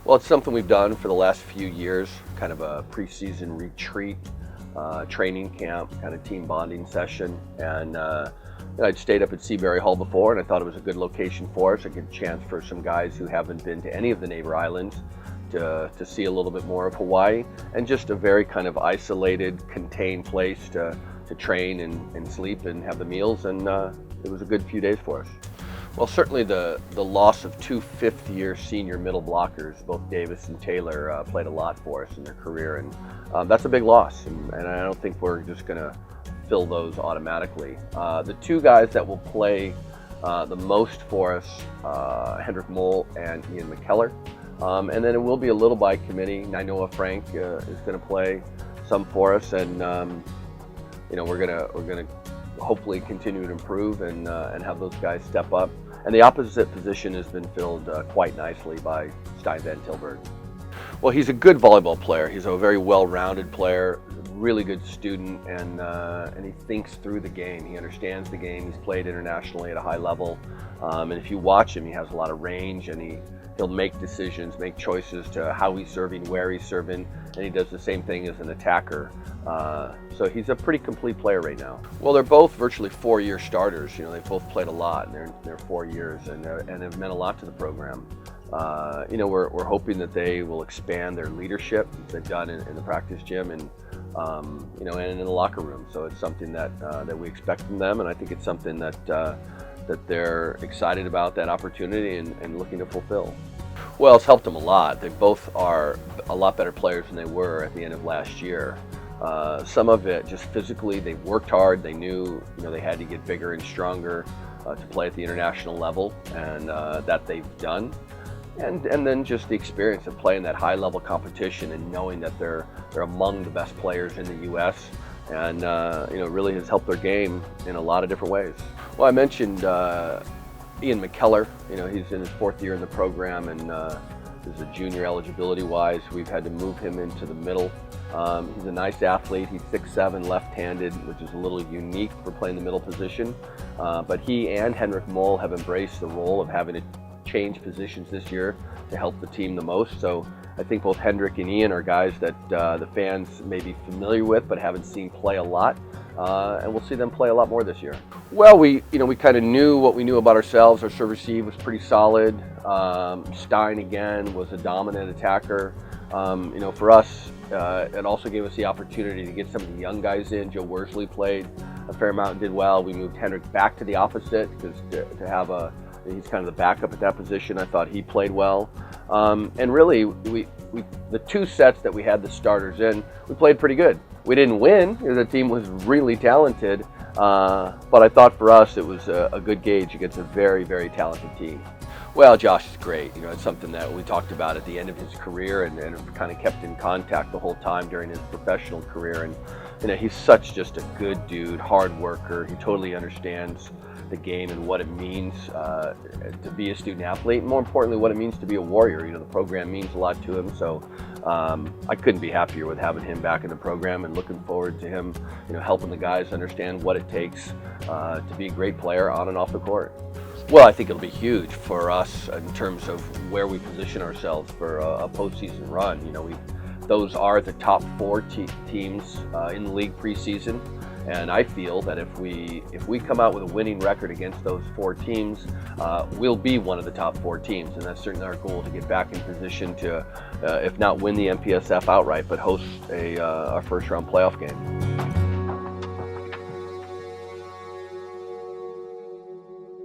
Well, it's something we've done for the last few years, kind of a preseason retreat, training camp, kind of team bonding session. And I'd stayed up at Seabury Hall before, and I thought it was a good location for us, a good chance for some guys who haven't been to any of the neighbor islands to see a little bit more of Hawaii, and just a very kind of isolated, contained place to train and sleep and have the meals. And it was a good few days for us. Well, certainly the loss of two fifth-year senior middle blockers, both Davis and Taylor, played a lot for us in their career, and that's a big loss, and I don't think we're just going to fill those automatically. The two guys that will play the most for us, Hendrik Mole and Ian McKellar, and then it will be a little by committee. Nainoa Frank is going to play some for us, and we're going to hopefully continue to improve and have those guys step up. And the opposite position has been filled quite nicely by Stein Van Tilburg. Well, he's a good volleyball player. He's a very well-rounded player, really good student, and he thinks through the game. He understands the game. He's played internationally at a high level, and if you watch him, he has a lot of range, and he'll make decisions, make choices to how he's serving, where he's serving, and he does the same thing as an attacker. So he's a pretty complete player right now. Well, they're both virtually four-year starters. They've both played a lot in their 4 years and have meant a lot to the program. We're hoping that they will expand their leadership, as they've done in the practice gym and in the locker room. So it's something that we expect from them, and I think it's something that they're excited about, that opportunity, and looking to fulfill. Well, it's helped them a lot. They both are a lot better players than they were at the end of last year. Some of it just physically, they worked hard. They knew they had to get bigger and stronger to play at the international level, and that they've done. And then just the experience of playing that high level competition and knowing that they're among the best players in the U.S. and really has helped their game in a lot of different ways. Well, I mentioned Ian McKellar. He's in his fourth year in the program, and as a junior eligibility wise, we've had to move him into the middle. He's a nice athlete. He's 6'7", left-handed, which is a little unique for playing the middle position. But he and Hendrik Mole have embraced the role of having to change positions this year to help the team the most. So I think both Hendrik and Ian are guys that the fans may be familiar with but haven't seen play a lot. And we'll see them play a lot more this year. Well, we kind of knew what we knew about ourselves. Our serve receive was pretty solid. Stein again was a dominant attacker. For us, it also gave us the opportunity to get some of the young guys in. Joe Worsley played a fair amount and did well. We moved Hendrik back to the opposite because to have he's kind of the backup at that position. I thought he played well. And really, the two sets that we had the starters in, we played pretty good. We didn't win. The team was really talented, but I thought for us it was a good gauge against a very, very talented team. Well, Josh is great. It's something that we talked about at the end of his career and kind of kept in contact the whole time during his professional career. And he's such just a good dude, hard worker. He totally understands the game and what it means to be a student athlete, and more importantly, what it means to be a warrior. The program means a lot to him, so I couldn't be happier with having him back in the program, and looking forward to him, helping the guys understand what it takes to be a great player on and off the court. Well, I think it'll be huge for us in terms of where we position ourselves for a postseason run. Those are the top four teams in the league preseason. And I feel that if we come out with a winning record against those four teams, we'll be one of the top four teams, and that's certainly our goal, to get back in position to, if not win the MPSF outright, but host our first round playoff game.